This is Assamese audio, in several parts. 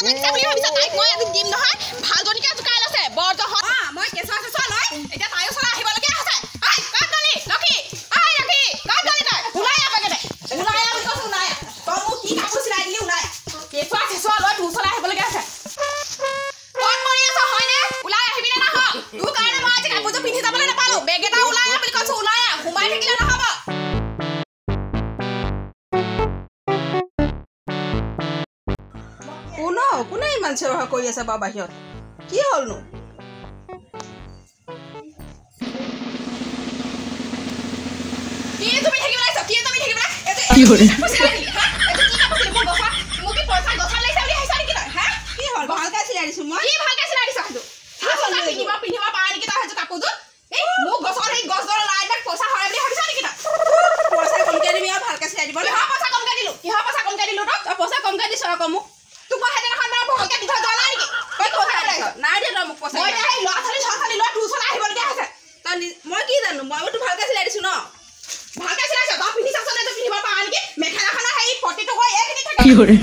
লাগিছে বুলি ভাবিছা তাইক মই আজি দিম নহয় ভালজনীকে জুকাই লৈছে বৰজহত মই কেঁচা চেঁচা লৈ এতিয়া তাইও চলা আহিবলগীয়া হৈছে আই কাট গলি লক্ষী আই লক্ষী কাট গলি তাই ওলাই আ বেগেতে ওলাই আ বুলি কৈছো ওলাই তই মোক কি কাপোৰ চিলাই দিলি ওলাই কেঁচা চেঁচা লৈ তোৰ চলা আহিবলগীয়া হৈছে কোন কৰি আছ হয়নে ওলাই আহিবি না নহ তোৰ কাৰণে মই আজি কাপোৰটো পিন্ধি যাবলৈ নাপালো বেগেটা ওলাই আ বুলি কৈছো ওলাই আ ঘুমাই থাকিলে নহব কোনে ইমান সেৱা কৰি আছে বা বাহিৰত কি হলনো কি তুমি থাকিব লাইছ কি তুমি থাকিব লাইছ কি হৰে হা এটো কি কাপোৰ মোক গফা মোক কি পইচা গছৰ লাইছ বুলি হাইছা নেকি তই হা কি হল ভালকৈ চিলাই দিছো মই কি ভালকৈ চিলাই দিছ সেইটো হাসনা পিনিবা পাৰা নেকি তই হেটো কাপোৰটো এই মোক গছৰ এই গছৰ লাইনক পইচা হৰে বুলি ভাবিছা নেকি তই পইচা কমকৈ দিবি আৰু ভালকৈ চিলাই দিব কিহৰ পইচা কমকৈ দিলো তই পইচা কমকৈ দিছ আকৌ মোক তোক হেতেখন না ভালকৈ দি থৈ যোৱা নাই নেকি কই পইচা দিছ নাই দে তই মোক পইচা মই এতিয়া এই ল'ৰা-ছোৱালী লৈ তোৰ চলা আহিবলগীয়া হৈছে তই মই কি জানো মইতো ভালকৈ চিলাই দিছো ন ভালকৈ চিলাইছ তই পিন্ধি চাচোন তই পিন্ধিব পাৰা নেকি মেখেলাখনৰ হেৰি পটিটো গৈ এইখিনি থাকে কি হৰে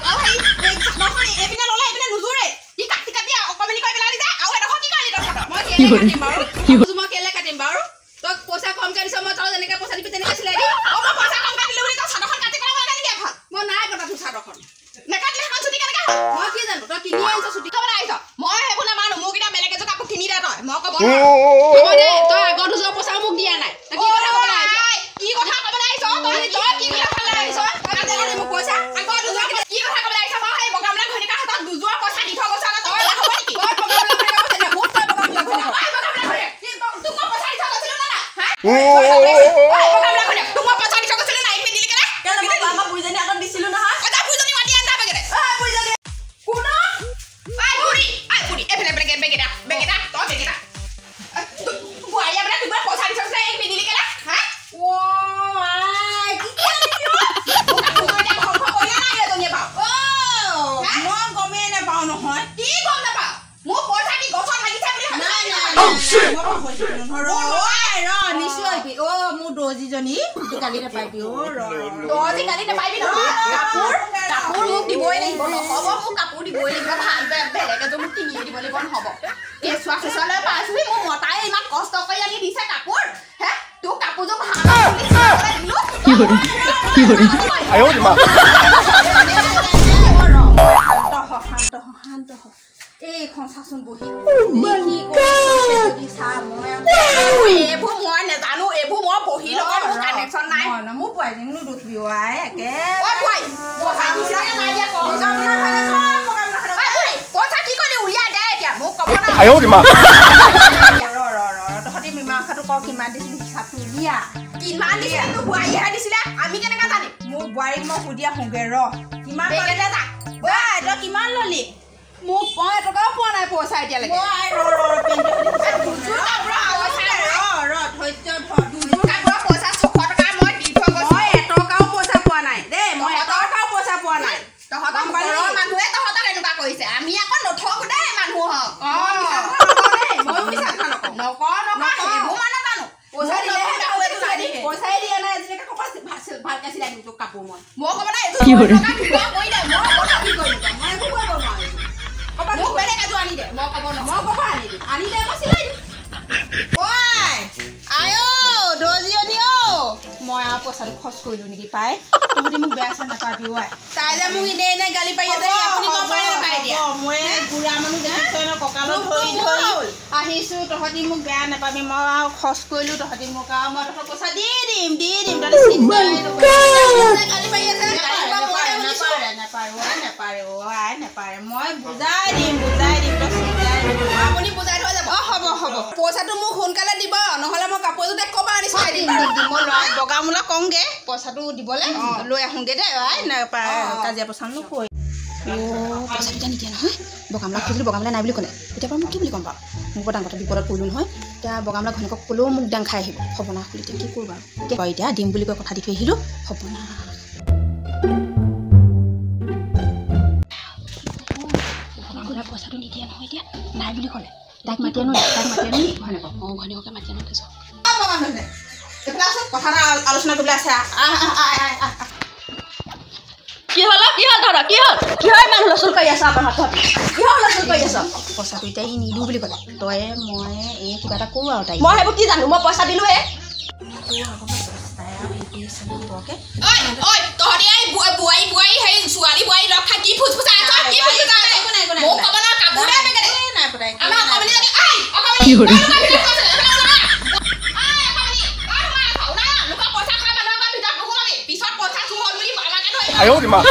আৰু হেৰি চাদৰখন এইপিনে ল'লে এইপিনে নুজুৰে কি কাটি অকমানি কৰি পেলালি যে আৰু এডোখৰ কি কৰিলি তই মই কেলে কাটিম বাৰু মই কেলে কাটিম বাৰু তই পইচা কমকৈ দিছ মই তই যেনেকৈ পইচা দিবি তেনেকৈ চিলাই দিম মই পইচা কমকৈ দিলো বুলি তই চাদৰখন কাটি পেলাব লাগে নেকি এখন মই নাই কটা তোৰ চাদৰখন নেকাটিলে এখন ছুটি কেনেকৈ হয় মই কি জানো তই কিনি আনিছ ছুটি ক'বলৈ আহিছ মই সেইবোৰ নামানো মোক এতিয়া বেলেগ এযোৰ কাপোৰ কিনি দে তই মই ক'ব হ'ব দে তই আগৰ দুযোৰ পইচা মোক দিয়া নাই তই কি কথা ক'বলৈ আহিছ কি কথা ক'বলৈ আহিছ তই কি কথা ক'বলৈ আহিছ মোক পইচা আগৰ দুযোৰ কি কথা ক'বলৈ আহিছ মই সেই বগামলা ঘৈণীয়েকৰ হাতত দুযোৰ পইচা দি থৈ গৈছ তই হ'ব নেকি তই বগামলা ঘৈণীয়েকৰ পইচা দিয়া বহুত তই বগামলা ঘৈণীয়েকৰ তোক মই পইচা দি থৈ গৈছিলো না বগামলা ঘৈণীয়েক তোক মই পইচা দি থৈ গৈছিলো না এইপিনে দিলি কেলে মই বুঢ়ীজনী আগত দিছিলো নহয় তই বুঢ়ীজনী মাতি আন বেগেৰে বুঢ়ীজনী কোন বুঢ়ী এইফালে বেগেটা তই বেগেটা বুঢ়াইয়া মানে তোক পইচা দি থৈ গৈছিলো এইপিনে দিলি কেলে হা মই গমেই নাপাওঁ নহয় কি গম নাপাওঁ মোক পইচা দি গছত লাগিছে বুলি নিশ্চয় মোৰ দৰ্জীজনী গালি নাপাইবি তই গালি নাপাইবি নহয় কাপোৰ মোক দিবই লাগিব নহ'ব মোক কাপোৰ দিবই লাগিব ভাল বেলেগ এযোৰ মোক কিনিয়ে দিব লাগিব নহ'ব কেঁচুৱা চেঁচুৱালৈ পাইছোহি মোৰ মতাই ইমান কষ্ট কৰি আনি দিছে কাপোৰ হে তোৰ কাপোৰযোৰ ভাল শান্ত এইখন চাচোন বহি এইবোৰ মই নাজানো এইবোৰ মই বহি লগত মোৰ কানেকশ্যন নাই মোৰ পোৱালীজনীনো দুখিবি একে পইচা কি কৰি উলিয়াই দে এতিয়া মোক ক'ব তহঁতি মীমাংসাটো ক কিমান দিছিলি হিচাপটো উলিয়া কিমান দিছিলে তোৰ বোৱাৰীয়েহে দিছিলে আমি কেনেকৈ জানিম মোৰ বোৱাৰীক মই সুধিয়া শুগে কিমান বেগেতে যা তই কিমান ললি মোক মই এটকাও পোৱা নাই পইচা এতিয়ালৈকে পইচা 600 টকা মই দি থৈ গৈছো মই এটকাও পইচা পোৱা নাই দেই মই এটকাও পইচা পোৱা নাই তহঁতৰ ঘৰৰ মানুহে তহঁতক এনেকুৱা কৰিছে আমি আকৌ নথকো দেই মানুহক পইচাই দিয়া নাই আজিলৈকে ভালকে চিলাই দিম তোক কাপোৰ মই মোক ক'ব নাই মোক বেলেগ এযোৰ আনি দে মই ক'ব মই ক'ব আনি দে মই চিলাই দিম দৰ্জীজনী মই আৰু পইচাটো খৰচ কৰিলো নেকি পাই তহঁতি মোক বেয়া চেয়া নাপাবি তাই যে মোক এনে গালি পাৰি আছে মই বুঢ়া মানুহ দেখিছ ন কঁকালত ধৰি আহিছো তহঁতি মোক বেয়া নাপাবি মই আৰু খৰচ কৰিলো তহঁতি মোক আৰু মই তহঁতক পইচা দি দিম গালি পাৰি আছে নেপাৰে মই বুজাই দিম আপুনি বুজাই থৈ যাব হ'ব পইচাটো মোক সোনকালে দিব নহ'লে মই কাপোৰ এযোৰ ক'ব আনি চাই দিম মই বগামূলা কওঁগে পইচাটো দিবলৈ লৈ আহোঁগে দেই কাজিয়া পচান নকৰি পইচা দুটা নিদিয়ে নহয় বগামূলা খুজিলোঁ বগামূলা নাই বুলি ক'লে তেতিয়াৰ পৰা মোক কি বুলি ক'ম বাৰু মোক ডাঙৰ কথা বিপদত পৰিলোঁ নহয় এতিয়া বগামূলা ঘৈণীয়েকক ক'লেও মোক ডাং খাই আহিব সপনা খুলি এতিয়া কি কৰোঁ বাৰু এতিয়া দিম বুলি কৈ কথা দি থৈ আহিলোঁ সপনা পইচাটো নিদিয়ে নহয় এতিয়া নাই বুলি ক'লে তাইক মাতি আনো ঘৈণীয়েকক ঘৈণীয়েকে মাতি আনো কিছু কথা আলোচনা কৰিবলৈ আছে কি হ'ল তহঁতৰ কি হ'ল কিহৰ ইমান হুলস্থুল কৰি আছ আমাৰ হাতত কিহৰ হুলস্থুল কৰি আছ পইচাটো এতিয়া ই নিদিওঁ বুলি ক'লে তই মই এই কিবা এটা কৰোঁ আৰু তাইক মই সেইবোৰ কি জানো মই পইচা দিলোৱে哎呦我的妈！